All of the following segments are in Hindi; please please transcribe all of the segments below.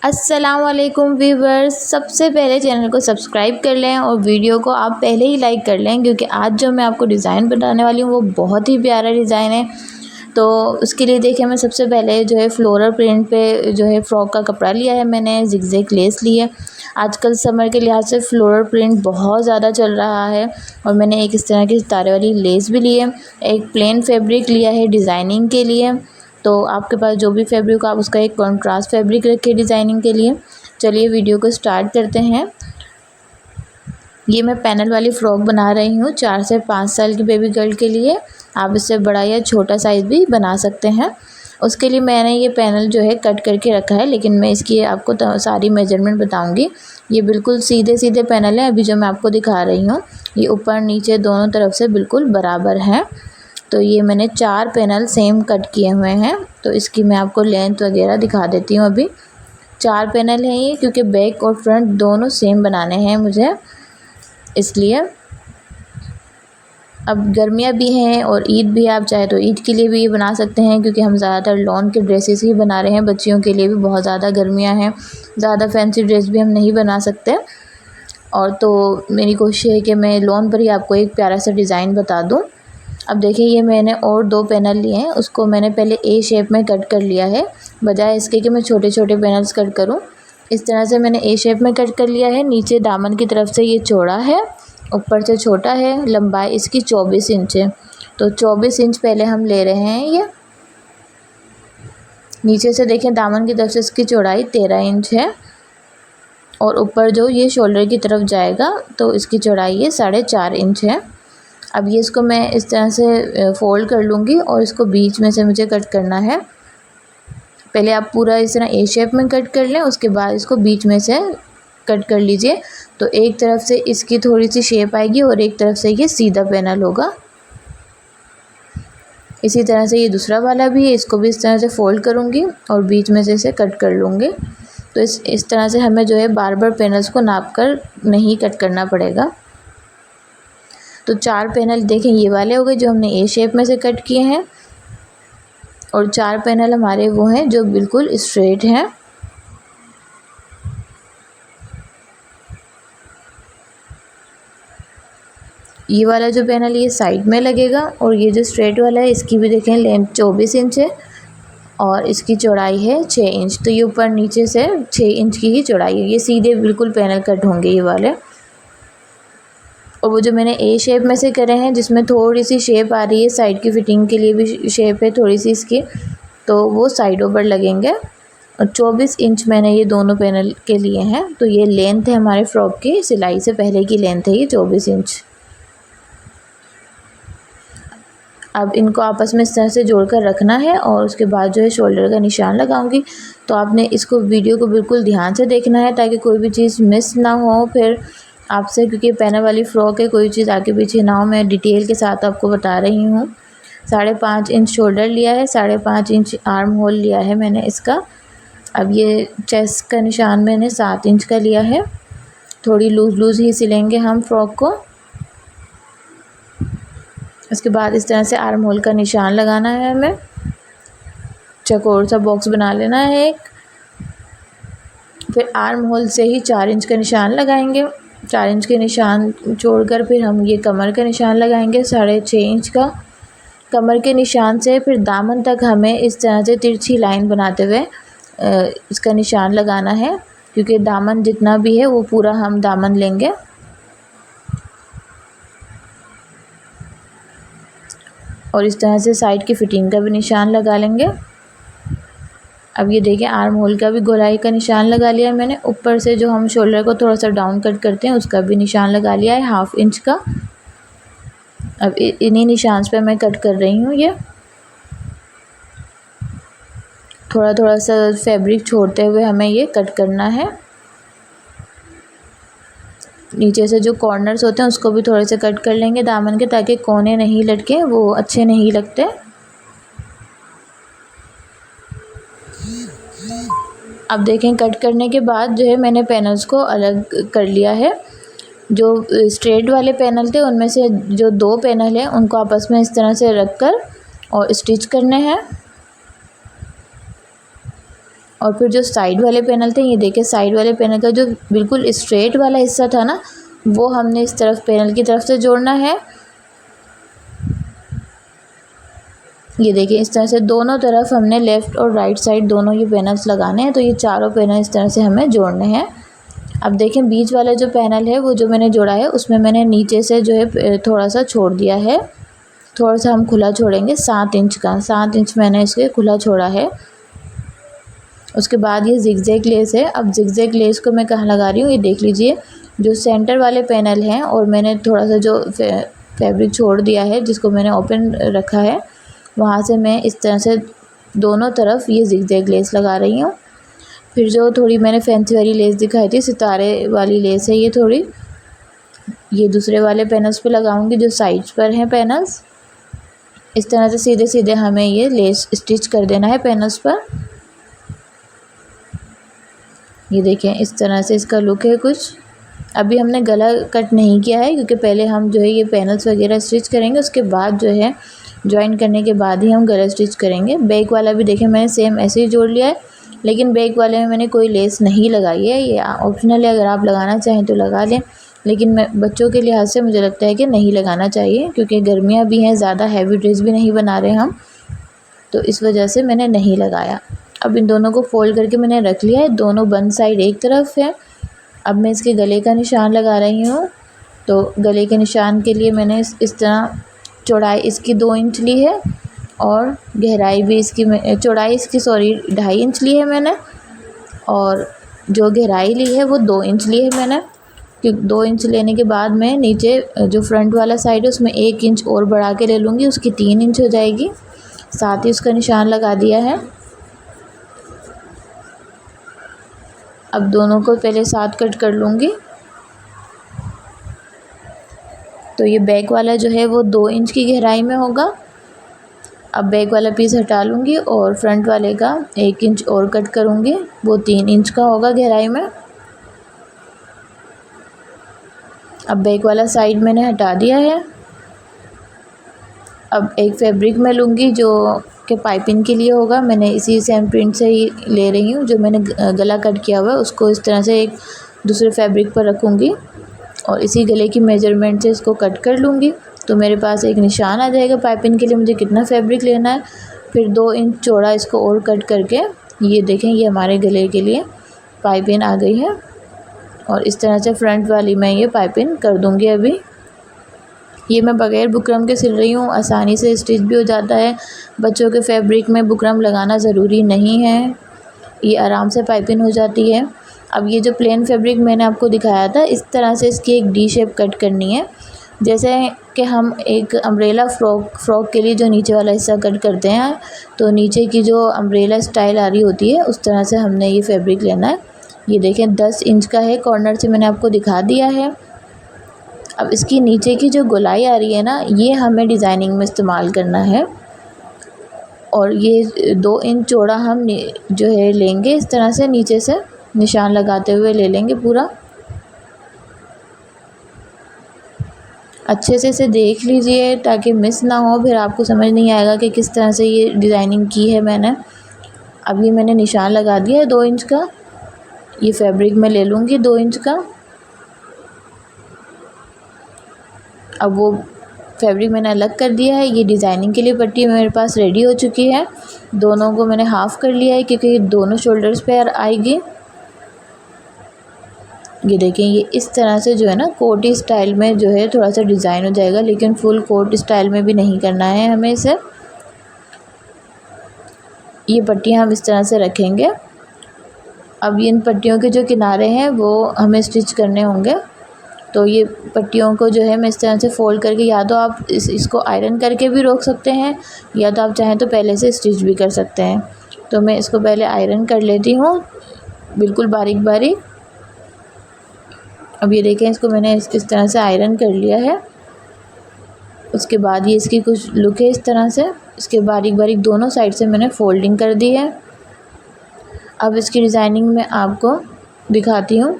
अस्सलाम वालेकुम व्यूवर्स। सबसे पहले चैनल को सब्सक्राइब कर लें और वीडियो को आप पहले ही लाइक कर लें, क्योंकि आज जो मैं आपको डिज़ाइन बताने वाली हूँ वो बहुत ही प्यारा डिज़ाइन है। तो उसके लिए देखिए, मैं सबसे पहले जो है फ्लोरल प्रिंट पे जो है फ़्रॉक का कपड़ा लिया है, मैंने ज़िगज़ैग लेस ली है। आजकल समर के लिहाज से फ्लोरल प्रिंट बहुत ज़्यादा चल रहा है और मैंने एक इस तरह की सितारे वाली लेस भी ली है। एक प्लेन फैब्रिक लिया है डिज़ाइनिंग के लिए। तो आपके पास जो भी फैब्रिक हो आप उसका एक कॉन्ट्रास्ट फैब्रिक रखिए डिज़ाइनिंग के लिए। चलिए वीडियो को स्टार्ट करते हैं। ये मैं पैनल वाली फ़्रॉक बना रही हूँ 4 से 5 साल की बेबी गर्ल के लिए। आप इससे बड़ा या छोटा साइज़ भी बना सकते हैं। उसके लिए मैंने ये पैनल जो है कट करके रखा है, लेकिन मैं इसकी आपको सारी मेजरमेंट बताऊंगी। ये बिल्कुल सीधे सीधे पैनल है अभी जो मैं आपको दिखा रही हूँ। ये ऊपर नीचे दोनों तरफ से बिल्कुल बराबर हैं। तो ये मैंने 4 पैनल सेम कट किए हुए हैं। तो इसकी मैं आपको लेंथ वगैरह दिखा देती हूँ। अभी 4 पैनल हैं ये, क्योंकि बैक और फ्रंट दोनों सेम बनाने हैं मुझे, इसलिए। अब गर्मियाँ भी हैं और ईद भी है, आप चाहे तो ईद के लिए भी ये बना सकते हैं, क्योंकि हम ज़्यादातर लॉन के ड्रेसेस ही बना रहे हैं। बच्चियों के लिए भी बहुत ज़्यादा गर्मियाँ हैं, ज़्यादा फैंसी ड्रेस भी हम नहीं बना सकते। और तो मेरी कोशिश है कि मैं लॉन पर ही आपको एक प्यारा सा डिज़ाइन बता दूँ। अब देखिए, ये मैंने और 2 पैनल लिए हैं, उसको मैंने पहले ए शेप में कट कर लिया है, बजाय इसके कि मैं छोटे छोटे पैनल्स कट करूं। इस तरह से मैंने ए शेप में कट कर लिया है। नीचे दामन की तरफ से ये चौड़ा है, ऊपर से छोटा है। लंबाई इसकी 24 इंच है। तो 24 इंच पहले हम ले रहे हैं। ये नीचे से देखें, दामन की तरफ से इसकी चौड़ाई 13 इंच है और ऊपर जो ये शोल्डर की तरफ जाएगा तो इसकी चौड़ाई ये 4.5 इंच है। अब ये इसको मैं इस तरह से फ़ोल्ड कर लूँगी और इसको बीच में से मुझे कट करना है। पहले आप पूरा इस तरह ए शेप में कट कर लें, उसके बाद इसको बीच में से कट कर लीजिए। तो एक तरफ से इसकी थोड़ी सी शेप आएगी और एक तरफ से ये सीधा पैनल होगा। इसी तरह से ये दूसरा वाला भी है, इसको भी इस तरह से फ़ोल्ड करूँगी और बीच में से इसे कट कर लूँगी। तो इस तरह से हमें जो है बार बार पैनल्स को नाप कर नहीं कट करना पड़ेगा। तो 4 पैनल देखें, ये वाले हो गए जो हमने ए शेप में से कट किए हैं, और 4 पैनल हमारे वो हैं जो बिल्कुल स्ट्रेट हैं। ये वाला जो पैनल ये साइड में लगेगा, और ये जो स्ट्रेट वाला है इसकी भी देखें लेंथ 24 इंच है और इसकी चौड़ाई है 6 इंच। तो ये ऊपर नीचे से 6 इंच की ही चौड़ाई है। ये सीधे बिल्कुल पैनल कट होंगे ये वाले। और वो जो मैंने ए शेप में से करे हैं, जिसमें थोड़ी सी शेप आ रही है, साइड की फिटिंग के लिए भी शेप है थोड़ी सी इसकी, तो वो साइडों पर लगेंगे। और 24 इंच मैंने ये दोनों पैनल के लिए हैं। तो ये लेंथ है हमारे फ्रॉक की, सिलाई से पहले की लेंथ है ये 24 इंच। अब इनको आपस में इस तरह से जोड़कर रखना है और उसके बाद जो है शोल्डर का निशान लगाऊंगी। तो आपने इसको वीडियो को बिल्कुल ध्यान से देखना है, ताकि कोई भी चीज़ मिस ना हो फिर आपसे, क्योंकि पैनल वाली फ़्रॉक है, कोई चीज़ आगे पीछे ना हो। मैं डिटेल के साथ आपको बता रही हूँ। 5.5 इंच शोल्डर लिया है, 5.5 इंच आर्म होल लिया है मैंने इसका। अब ये चेस्ट का निशान मैंने 7 इंच का लिया है। थोड़ी लूज़ ही सिलेंगे हम फ्रॉक को। उसके बाद इस तरह से आर्म होल का निशान लगाना है हमें। चौकोर सा बॉक्स बना लेना है एक। फिर आर्म होल से ही 4 इंच का निशान लगाएंगे। 4 इंच के निशान छोड़कर फिर हम ये कमर का निशान लगाएंगे 6.5 इंच का। कमर के निशान से फिर दामन तक हमें इस तरह से तिरछी लाइन बनाते हुए इसका निशान लगाना है, क्योंकि दामन जितना भी है वो पूरा हम दामन लेंगे। और इस तरह से साइड की फिटिंग का भी निशान लगा लेंगे। अब ये देखिए, आर्म होल का भी गोलाई का निशान लगा लिया मैंने। ऊपर से जो हम शोल्डर को थोड़ा सा डाउन कट करते हैं उसका भी निशान लगा लिया है 1/2 इंच का। अब इन्हीं निशान पे मैं कट कर रही हूँ। ये थोड़ा थोड़ा सा फैब्रिक छोड़ते हुए हमें ये कट करना है। नीचे से जो कॉर्नर्स होते हैं उसको भी थोड़े से कट कर लेंगे दामन के, ताकि कोने नहीं लटके, वो अच्छे नहीं लगते। अब देखें, कट करने के बाद जो है मैंने पैनल्स को अलग कर लिया है। जो स्ट्रेट वाले पैनल थे उनमें से जो 2 पैनल हैं उनको आपस में इस तरह से रख कर और स्टिच करने हैं। और फिर जो साइड वाले पैनल थे, ये देखिए साइड वाले पैनल का जो बिल्कुल स्ट्रेट वाला हिस्सा था ना, वो हमने इस तरफ पैनल की तरफ से जोड़ना है। ये देखिए इस तरह से दोनों तरफ हमने लेफ़्ट और राइट साइड दोनों ये पैनल्स लगाने हैं। तो ये चारों पैनल इस तरह से हमें जोड़ने हैं। अब देखें बीच वाला जो पैनल है वो जो मैंने जोड़ा है उसमें मैंने नीचे से जो है थोड़ा सा छोड़ दिया है, थोड़ा सा हम खुला छोड़ेंगे 7 इंच का, 7 इंच मैंने इसके खुला छोड़ा है। उसके बाद ये जिगजैग लेस है। अब जिगजैग लेस को मैं कहाँ लगा रही हूँ, ये देख लीजिए। जो सेंटर वाले पैनल हैं और मैंने थोड़ा सा जो फैब्रिक छोड़ दिया है जिसको मैंने ओपन रखा है, वहाँ से मैं इस तरह से दोनों तरफ ये जिगजैग लेस लगा रही हूँ। फिर जो थोड़ी मैंने फैंसी वाली लेस दिखाई थी, सितारे वाली लेस है ये थोड़ी, ये दूसरे वाले पैनल्स पे लगाऊंगी जो साइड्स पर हैं पैनल्स। इस तरह से सीधे सीधे हमें ये लेस स्टिच कर देना है पैनल्स पर। ये देखें इस तरह से इसका लुक है कुछ। अभी हमने गला कट नहीं किया है क्योंकि पहले हम जो है ये पैनल्स वगैरह स्टिच करेंगे, उसके बाद जो है जॉइन करने के बाद ही हम गला स्टिच करेंगे। बैक वाला भी देखें मैंने सेम ऐसे ही जोड़ लिया है, लेकिन बैक वाले में मैंने कोई लेस नहीं लगाई है। ये ऑप्शनल है, अगर आप लगाना चाहें तो लगा लें, लेकिन मैं बच्चों के लिहाज से मुझे लगता है कि नहीं लगाना चाहिए क्योंकि गर्मियाँ भी हैं, ज़्यादा हैवी ड्रेस भी नहीं बना रहे हम, तो इस वजह से मैंने नहीं लगाया। अब इन दोनों को फोल्ड करके मैंने रख लिया है, दोनों बंद साइड एक तरफ है। अब मैं इसके गले का निशान लगा रही हूँ। तो गले के निशान के लिए मैंने इस तरह चौड़ाई इसकी 2 इंच ली है और गहराई भी इसकी चौड़ाई इसकी 2.5 इंच ली है मैंने, और जो गहराई ली है वो 2 इंच ली है मैंने। कि 2 इंच लेने के बाद मैं नीचे जो फ्रंट वाला साइड है उसमें 1 इंच और बढ़ा के ले लूँगी, उसकी 3 इंच हो जाएगी। साथ ही उसका निशान लगा दिया है। अब दोनों को पहले साथ कट कर लूँगी। तो ये बैक वाला जो है वो 2 इंच की गहराई में होगा। अब बैक वाला पीस हटा लूँगी और फ्रंट वाले का 1 इंच और कट करूँगी, वो 3 इंच का होगा गहराई में। अब बैक वाला साइड मैंने हटा दिया है। अब एक फैब्रिक मैं लूँगी जो कि पाइपिंग के लिए होगा। मैंने इसी सेम प्रिंट से ही ले रही हूँ, जो मैंने गला कट किया हुआ है उसको इस तरह से एक दूसरे फैब्रिक पर रखूँगी और इसी गले की मेजरमेंट से इसको कट कर लूँगी। तो मेरे पास एक निशान आ जाएगा पाइपिंग के लिए मुझे कितना फैब्रिक लेना है। फिर 2 इंच चौड़ा इसको और कट करके ये देखें ये हमारे गले के लिए पाइपिंग आ गई है। और इस तरह से फ्रंट वाली मैं ये पाइपिंग कर दूँगी। अभी ये मैं बग़ैर बुकरम के सिल रही हूँ, आसानी से स्टिच भी हो जाता है। बच्चों के फैब्रिक में बुकरम लगाना ज़रूरी नहीं है, ये आराम से पाइपिंग हो जाती है। अब ये जो प्लेन फैब्रिक मैंने आपको दिखाया था, इस तरह से इसकी एक डी शेप कट करनी है। जैसे कि हम एक अम्ब्रेला फ्रॉक के लिए जो नीचे वाला हिस्सा कट करते हैं, तो नीचे की जो अम्ब्रेला स्टाइल आ रही होती है उस तरह से हमने ये फैब्रिक लेना है। ये देखें 10 इंच का है, कॉर्नर से मैंने आपको दिखा दिया है। अब इसकी नीचे की जो गोलाई आ रही है ना, ये हमें डिज़ाइनिंग में इस्तेमाल करना है। और ये 2 इंच चौड़ा हम जो है लेंगे, इस तरह से नीचे से निशान लगाते हुए ले लेंगे पूरा। अच्छे से इसे देख लीजिए ताकि मिस ना हो, फिर आपको समझ नहीं आएगा कि किस तरह से ये डिज़ाइनिंग की है मैंने। अब ये मैंने निशान लगा दिया है 2 इंच का। ये फैब्रिक मैं ले लूँगी 2 इंच का। अब वो फैब्रिक मैंने अलग कर दिया है। ये डिज़ाइनिंग के लिए पट्टी मेरे पास रेडी हो चुकी है। दोनों को मैंने हाफ़ कर लिया है क्योंकि दोनों शोल्डर्स पे आएगी। ये देखें ये इस तरह से जो है ना कोटी स्टाइल में जो है थोड़ा सा डिज़ाइन हो जाएगा, लेकिन फुल कोट स्टाइल में भी नहीं करना है हमें इसे। ये पट्टियाँ हम इस तरह से रखेंगे। अब इन पट्टियों के जो किनारे हैं वो हमें स्टिच करने होंगे। तो ये पट्टियों को जो है मैं इस तरह से फ़ोल्ड करके, या तो आप इसको आयरन करके भी रोक सकते हैं, या तो आप चाहें तो पहले से स्टिच भी कर सकते हैं। तो मैं इसको पहले आयरन कर लेती हूँ बिल्कुल बारीक बारीक। अब ये देखें इसको मैंने इस तरह से आयरन कर लिया है। उसके बाद ये इसकी कुछ लुक है इस तरह से। इसके बारीक बारीक दोनों साइड से मैंने फ़ोल्डिंग कर दी है। अब इसकी डिज़ाइनिंग मैं आपको दिखाती हूँ।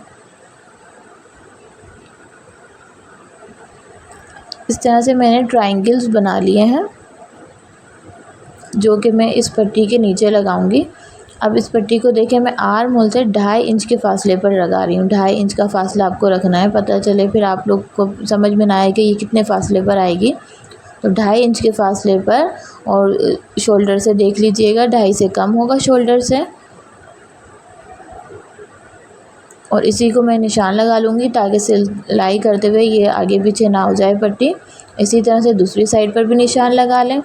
इस तरह से मैंने ट्रायंगल्स बना लिए हैं जो कि मैं इस पट्टी के नीचे लगाऊंगी। अब इस पट्टी को देखें मैं आर्म होल से 2.5 इंच के फासले पर लगा रही हूँ। 2.5 इंच का फासला आपको रखना है, पता चले फिर आप लोग को समझ में ना आए कि ये कितने फासले पर आएगी। तो 2.5 इंच के फासले पर, और शोल्डर से देख लीजिएगा 2.5 से कम होगा शोल्डर से। और इसी को मैं निशान लगा लूँगी ताकि सिलाई करते हुए ये आगे पीछे ना हो जाए पट्टी। इसी तरह से दूसरी साइड पर भी निशान लगा लें।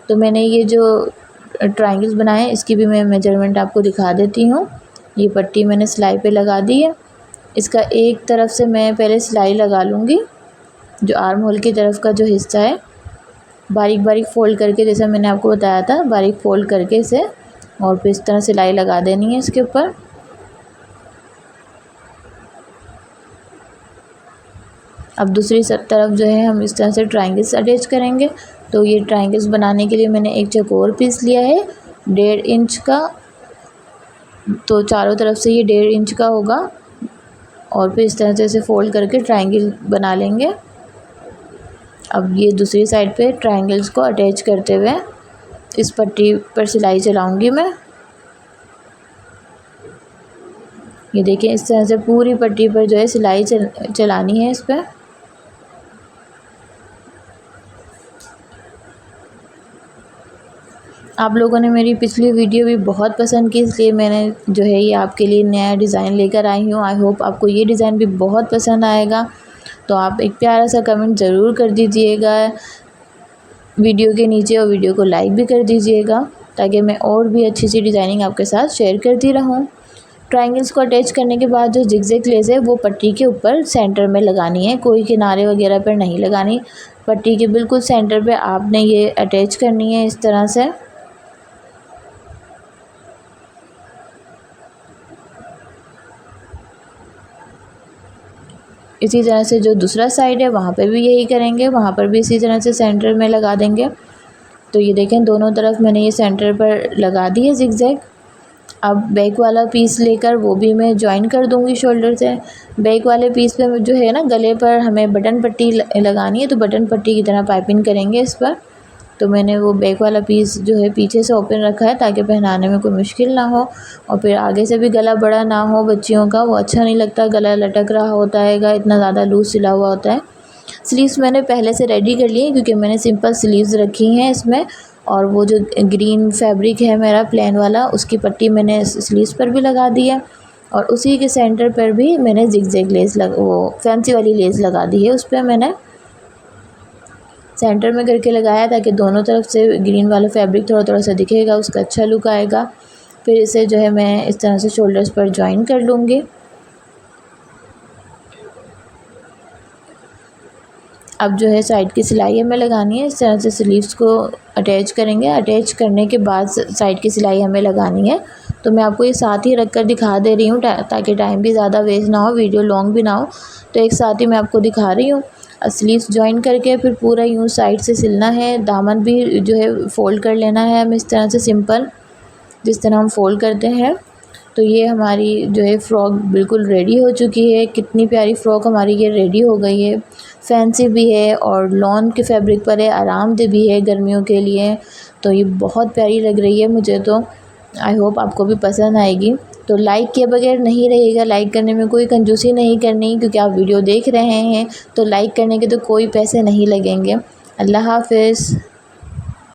तो मैंने ये जो ट्रायंगल्स बनाए हैं इसकी भी मैं मेजरमेंट आपको दिखा देती हूँ। ये पट्टी मैंने सिलाई पे लगा दी है। इसका एक तरफ से मैं पहले सिलाई लगा लूँगी, जो आर्म होल की तरफ का जो हिस्सा है बारीक बारीक फ़ोल्ड करके, जैसा मैंने आपको बताया था बारीक फ़ोल्ड करके इसे, और फिर इस तरह सिलाई लगा देनी है इसके ऊपर। अब दूसरी तरफ जो है हम इस तरह से ट्रायंगल्स अटैच करेंगे। तो ये ट्रायंगल्स बनाने के लिए मैंने एक चौकोर पीस लिया है 1.5 इंच का, तो चारों तरफ से ये 1.5 इंच का होगा। और फिर इस तरह से इसे फ़ोल्ड करके ट्रायंगल बना लेंगे। अब ये दूसरी साइड पे ट्रायंगल्स को अटैच करते हुए इस पट्टी पर सिलाई चलाऊंगी मैं। ये देखिए इस तरह से पूरी पट्टी पर जो है सिलाई चलानी है इस पर। आप लोगों ने मेरी पिछली वीडियो भी बहुत पसंद की, इसलिए मैंने जो है ये आपके लिए नया डिज़ाइन लेकर आई हूँ। आई होप आपको ये डिज़ाइन भी बहुत पसंद आएगा। तो आप एक प्यारा सा कमेंट ज़रूर कर दीजिएगा वीडियो के नीचे, और वीडियो को लाइक भी कर दीजिएगा ताकि मैं और भी अच्छी सी डिज़ाइनिंग आपके साथ शेयर करती रहूँ। ट्रायंगल्स को अटैच करने के बाद जो जिगजैग लेस है वो पट्टी के ऊपर सेंटर में लगानी है, कोई किनारे वगैरह पर नहीं लगानी। पट्टी के बिल्कुल सेंटर पे आपने ये अटैच करनी है इस तरह से। इसी तरह से जो दूसरा साइड है वहाँ पे भी यही करेंगे, वहाँ पर भी इसी तरह से सेंटर में लगा देंगे। तो ये देखें दोनों तरफ मैंने ये सेंटर पर लगा दी है जिगजैग। अब बैक वाला पीस लेकर वो भी मैं जॉइन कर दूंगी शोल्डर से। बैक वाले पीस पे जो है ना गले पर हमें बटन पट्टी लगानी है, तो बटन पट्टी की तरह पाइपिंग करेंगे इस पर। तो मैंने वो बैक वाला पीस जो है पीछे से ओपन रखा है ताकि पहनाने में कोई मुश्किल ना हो, और फिर आगे से भी गला बड़ा ना हो बच्चियों का, वो अच्छा नहीं लगता, गला लटक रहा होता है, इतना ज़्यादा लूज़ सिला हुआ होता है। स्लीव्स मैंने पहले से रेडी कर लिए क्योंकि मैंने सिंपल स्लीव्स रखी हैं इसमें, और वो जो ग्रीन फैब्रिक है मेरा प्लेन वाला उसकी पट्टी मैंने स्लीव्स पर भी लगा दी है, और उसी के सेंटर पर भी मैंने जिगजैग लेस वो फैंसी वाली लेस लगा दी है, उस पर मैंने सेंटर में करके लगाया ताकि दोनों तरफ से ग्रीन वाला फैब्रिक थोड़ा थोड़ा सा दिखेगा, उसका अच्छा लुक आएगा। फिर इसे जो है मैं इस तरह से शोल्डर्स पर जॉइन कर लूँगी। अब जो है साइड की सिलाई हमें लगानी है, इस तरह से स्लीव्स को अटैच करेंगे। अटैच करने के बाद साइड की सिलाई हमें लगानी है। तो मैं आपको ये साथ ही रख कर दिखा दे रही हूँ ताकि टाइम भी ज़्यादा वेस्ट ना हो, वीडियो लॉन्ग भी ना हो। तो एक साथ ही मैं आपको दिखा रही हूँ। स्लीव्स जॉइन करके फिर पूरा यूँ साइड से सिलना है। दामन भी जो है फ़ोल्ड कर लेना है हमें इस तरह से, सिंपल जिस तरह हम फ़ोल्ड करते हैं। तो ये हमारी जो है फ़्रॉक बिल्कुल रेडी हो चुकी है। कितनी प्यारी फ़्रॉक हमारी ये रेडी हो गई है। फैंसी भी है और लॉन के फैब्रिक पर है, आरामदेह भी है गर्मियों के लिए। तो ये बहुत प्यारी लग रही है मुझे तो। आई होप आपको भी पसंद आएगी। तो लाइक किए बगैर नहीं रहेगा, लाइक करने में कोई कंजूसी नहीं करनी क्योंकि आप वीडियो देख रहे हैं, तो लाइक करने के तो कोई पैसे नहीं लगेंगे। अल्लाह हाफ़िज़।